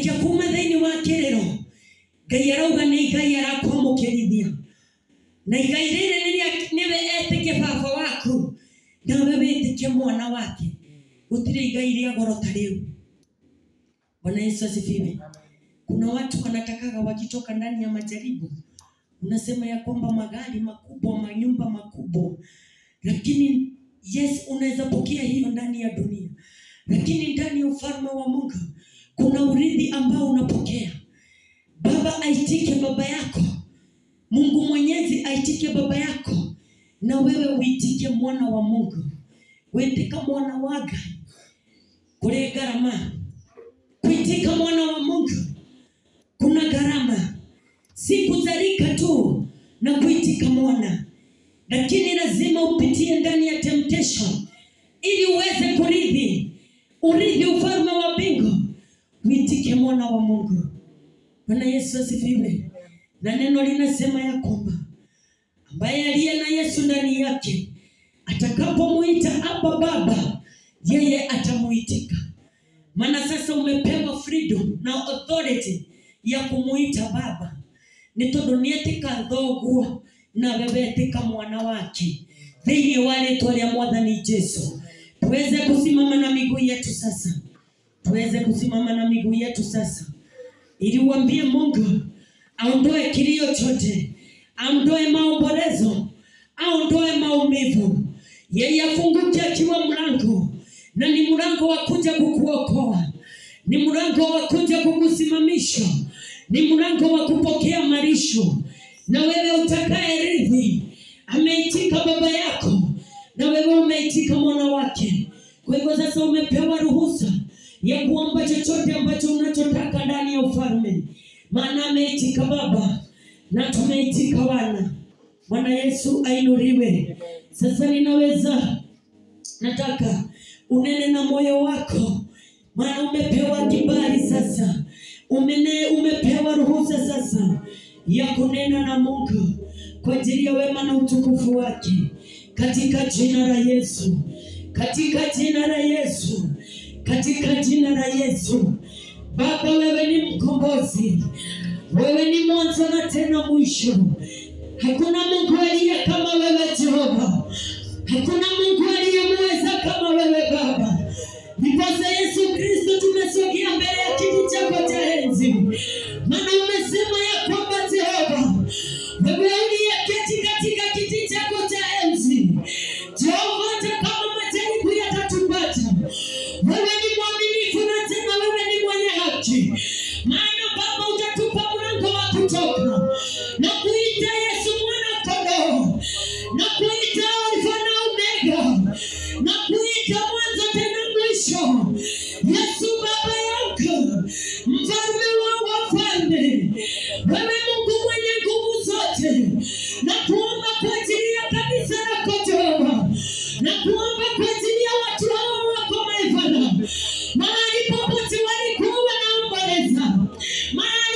ya kuma thini wa kirero Ngai arauga ni Ngai arakwamukirithia na Ngai rĩrĩ niwe etĩke baba waku na wewe wĩtĩke mwana wake gũtirĩ Ngai rĩa goro ta rĩu. Bwana Yesu asifiwe. Kuna watu wanatakaga wakitoka ndani ya majaribu unasema ya kwamba magari makubwa, manyumba makubwa, lakini yes, unaweza pokea hiyo ndani ya dunia, lakini ndani ya ufalme wa Mungu kuna urithi ambao unapokea. Baba aitike baba yako, Mungu Mwenyezi aitike baba yako, na wewe uitike mwana wa Mungu. Uitika mwana wa Ngai kule gharama. Kuitika mwana wa Mungu kuna gharama. Si kuzalika tu na kuitika mwana, lakini lazima upitie ndani ya temptation ili uweze urithi ufalme wa mbingu. Uitike mwana wa Mungu. Bwana Yesu asifiwe. Na neno linasema ya kwamba ambaye aliye na Yesu ndani yake atakapomuita Abba Baba, yeye atamuitika. Maana sasa umepewa freedom na authority ya kumuita Baba. Ni tondu nietika thoguo na wewetika mwana wake. Thini wale twalia mwathani Yesu. Tuweze kusimama na miguu yetu sasa. Tuweze kusimama na miguu yetu sasa. Ili uambie Mungu aondoe kilio chote, aondoe maombolezo, aondoe maumivu. Yeye afunguke akiwa mlango, na ni mlango wa kuja kukuokoa, ni mlango wa kuja kukusimamisha, ni mlango wa kupokea marisho. Na wewe utakaye rithi ameitika baba yako, na wewe umeitika mwana wake. Kwa hivyo sasa umepewa ruhusa ya kuomba chochote ambacho unachotaka ndani ya ufalme. Maana ameitika baba na tumeitika wana. Bwana Yesu ainuliwe. Sasa nataka unene na moyo wako. Maana umepewa kibali sasa. Umepewa ruhusa sasa ya kunena na Mungu kwa ajili ya wema na utukufu wake. Katika jina la Yesu. Katika jina la Yesu. Katika jina la Yesu. Baba, wewe ni mkombozi. Wewe ni mwanzo na tena mwisho. Hakuna Mungu aliye kama wewe Jehova. Hakuna Mungu aliyemweza kama wewe Baba. Ndiposa Yesu Kristo tumesogea mbele ya kiti chako cha enzi. Maana umesema ya kwamba Jehova, wewe uliyeketi katika kiti chako cha enzi, Jehova, hata kama majaribu yatatupata, wewe ni mwaminifu na tena wewe ni mwenye haki. Maana Baba utatupa mlango wa kutoka na kuita Yesu mwana kondoo, na kuita Alfa na Omega, na kuita mwanzo tena mwisho. Yesu Baba yangu, mfalme wa wafalme, wewe Mungu mwenye nguvu zote, na kuomba kwa ajili ya kanisa lako Jehova, na kuomba kwa ajili ya watu hao wako maifana, mahali popote walikuwa wanaomboleza, mahali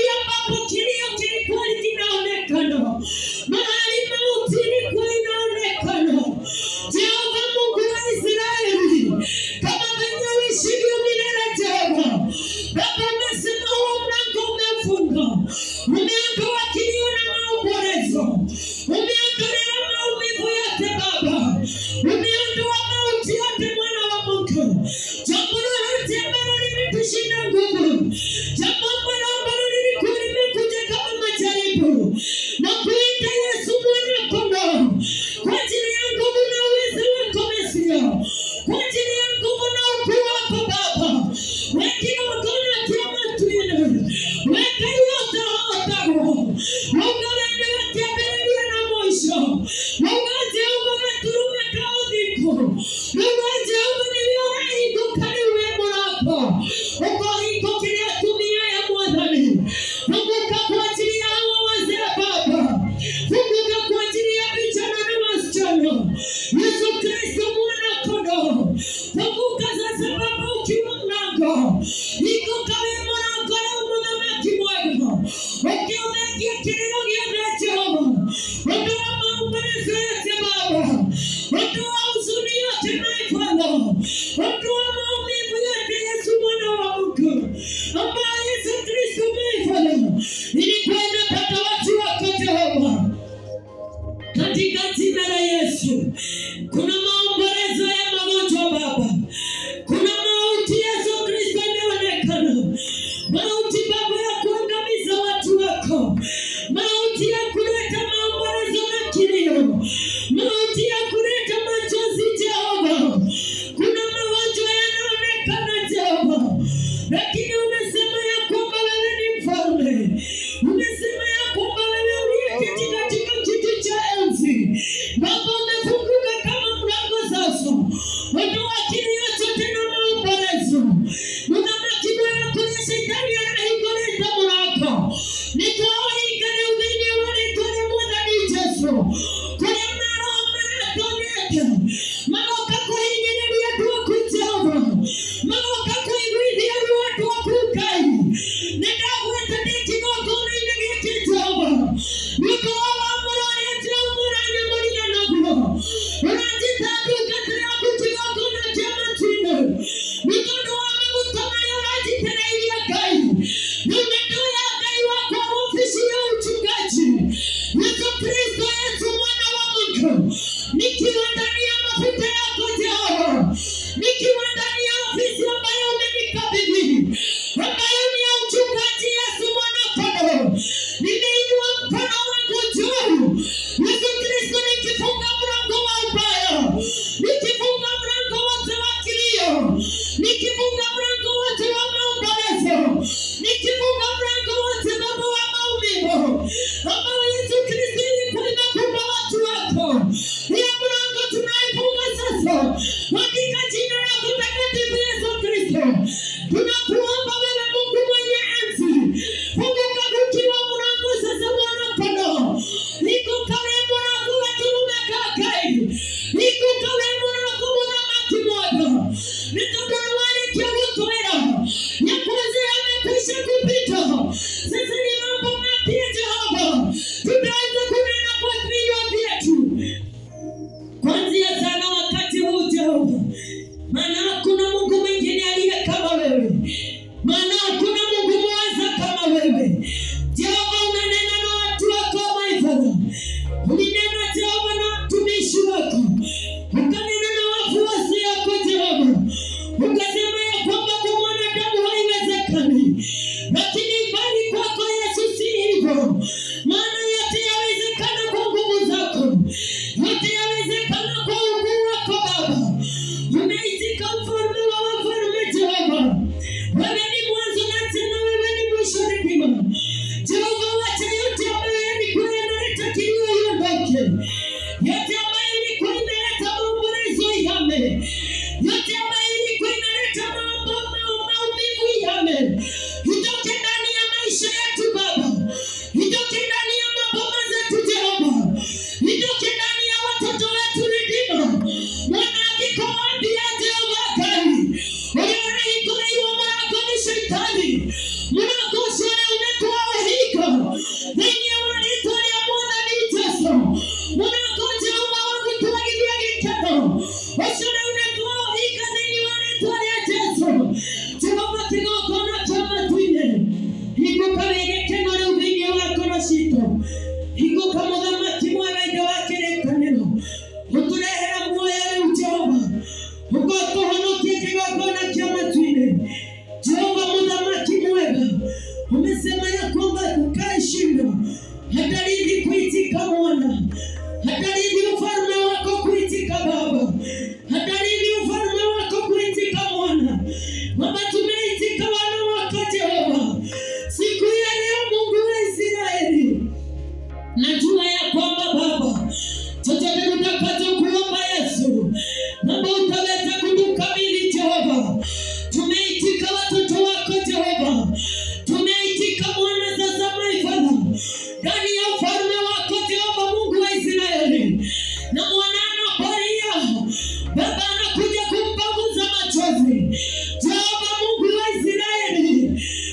mauti Baba ya kuangamiza watu wako, mauti ya kuleta maombolezo na kilio, mauti ya kuleta machozi Jehova. Kuna magonjwa yanaonekana Jehova, lakini umesema ya kwamba wewe ni mfalme. Umesema ya kwamba wewe uliyeketi katika kiti cha enzi. Baba, umefunguka kama mlango sasa. Ondoa kilio chote na maombolezo. Unamaki Bwana kwenye shetani anaigoleta mlako. Nikaoigane uvini walitole mwadhani Yesu. Kwenye maro manatonete. Maloka kuhingine liadua kujava. Maloka kuhingine liadua kukai. Nidaweta diki gogone inegeke Java. Nikaowa murani etia murani murina nagua. Unajita dukate ya kutigogona jama chine. Nikono wa magutama ya unajita na ilia kai. Numendo ya kai wako ofisi ya uchungaji. Yesu Kristo Yesu mwana wa Mungu. Nikiwa ndani ya mafuta yako Jehova. Nikiwa ndani ya ofisi ambayo umenikabidhi, ambayo ni ya uchungaji Yesu mwana Kondoo. Nimeinua mkono wangu juu. Yesu Kristo, nikifunga mlango wa ubaya. Nikifunga mlango wote wa kilio. Nikifunga mlango wote wa maombolezo. Nikifunga mlango wote Baba wa maumivu, ambao Yesu Kristo ilikuwa inakumba watu wako. Hiyo mlango tunaifunga sasa katika jina lako takatifu Yesu Kristo. Tunakuomba wewe Mungu mwenye enzi, funguka kukiwa mlango sasa Bwana Kondoo. Niko kale mlango wetu umekaa kai. Niko kale mlango unamaki moja. Nitoka na wale kia utoera. Nyakuze yamekwisha kupita. Sasa ni mambo mapya Jehova. Tunaweza kunena kwa vinywa vyetu. Kuanzia sana wakati huu Jehova. Maana hakuna Mungu mwingine aliye kama wewe. Maana hakuna Mungu mweza kama wewe. Jehova, unanena na watu wako maifadha. Ulinena Jehova na mtumishi wako. Ukanena na wafuasi yako Jehova. Ukasema ya kwamba kwa mwanadamu haiwezekani, lakini bali kwako Yesu si hivyo. Maana yote yawezekana kwa nguvu zako. Yote yawezekana kwa ukuu wako Baba. Umeitika mfalme wa wafalme Jehova. Wewe ni mwanzo na tena wewe ni mwisho rehema. Jehova, wacha yote ambayo yalikuwa yanaleta kilio iondoke. Yote ambayo ilikuwa inaleta maombolezo ihame. Yote ambayo ilikuwa inaleta maumivu ihame. Itoke ndani ya maisha yetu Baba. Itoke ndani ya maboma zetu Jehova. Itoke ndani ya watoto wetu Redeemer. Mwana akiko wapi ya Jehova kai. Uliona hikole iwa mwanako ni shetani. Mwanako shore unetoa wahika. Zenye wanitole ya mwana ni Yesu. Mwanako Jehova wangu tuwagilia gikano. Shore unetoa wahika zenye wanitole ya Yesu. Jehova kigoko na chama tuine. Hiko kawege kenore uvinye wako na shito. Hiko kamudhamaki mwaraide wake rekanero. Uturehera mwoyere Jehova. Uko tuhonokie kigoko na chama tuine. Jehova mudhamaki mwega. Umesema ya kwamba kukai shindo. Hataridi kuitika mwana. Hataridi ufalme wako kuitika Baba. Hataridi ufalme wako kuitika mwana. Baba, tumeitika wana wako Jehova. Siku ya leo Mungu wa Israeli. Najua ya kwamba Baba, chochote tutakacho kuomba Yesu, Baba utaleta kutukamili Jehova. Tumeitika watoto wako Jehova. Tumeitika mwana sasa maifadha. Ndani ya ufalme wako Jehova Mungu wa Israeli. Na mwana anapolia, Baba anakuja kumpanguza machozi. Jehova Mungu wa Israeli,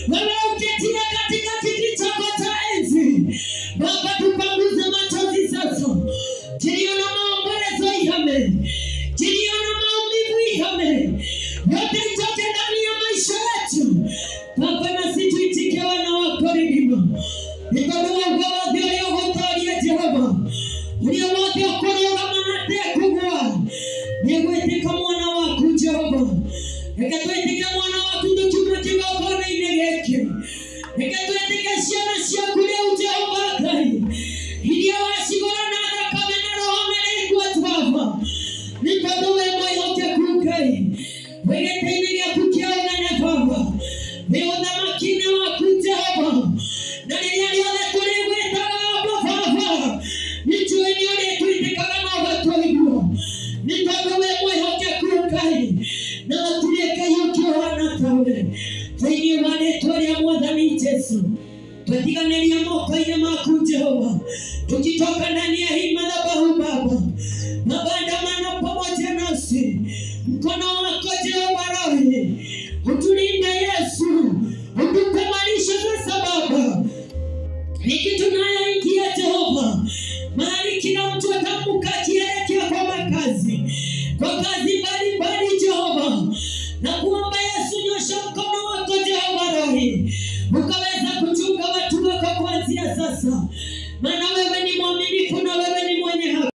wewe uketia katika kiti chako cha enzi. Baba, tupanguze machozi sasa. Kilio na maombolezo ihame. Kilio na maumivu ihame. Yote itoke ndani ya maisha yetu. Baba, nasi tuitike wana wako Redeemer. Nikono wangu wa vile ugotoria Jehova. Ulio wote okoroga manate kugwa. Niegwetika mwana wako Jehova. Ekatwetika mwana wako nduchuma kigoko na inege geke nikatweteka ciana ciaku riu Jehova Ngai iria wacigũra na thakame na roho merĩngua Baba nĩ tondũ we mwĩhokeku Ngai wĩ gĩtĩ-inĩ gĩaku kĩa ũnene Baba wĩ ũthamaki-inĩ waku Jehova na rĩrĩa rĩothe tũrĩgwĩtaga Baba nĩtũĩ nĩ ũrĩtwĩtĩkaga na ũgatũigua nĩ tondũ we mwĩhokeku Ngai na gũtirĩ Ngai ũngĩ ũhana tawe thĩinĩ wa rĩĩtwa rĩa Mwathani Jesũ twatiganĩria moko-inĩ maku Jehova tukitoka ndani ya hii madhabahu Baba maandamano pamoja nasi mkono wako Jehova Roho utulinde Yesu utupe maisha sasa Baba hiki tunayoingia Jehova mahali kila mtu atamuka akielekea kwa makazi kwa kazi mbalimbali Jehova na kuomba Yesu nyosha mkono wako Jehova Roho ukaweza kuchunga watu wako kuanzia sasa maana wewe ni mwaminifu na wewe ni mwenye haki.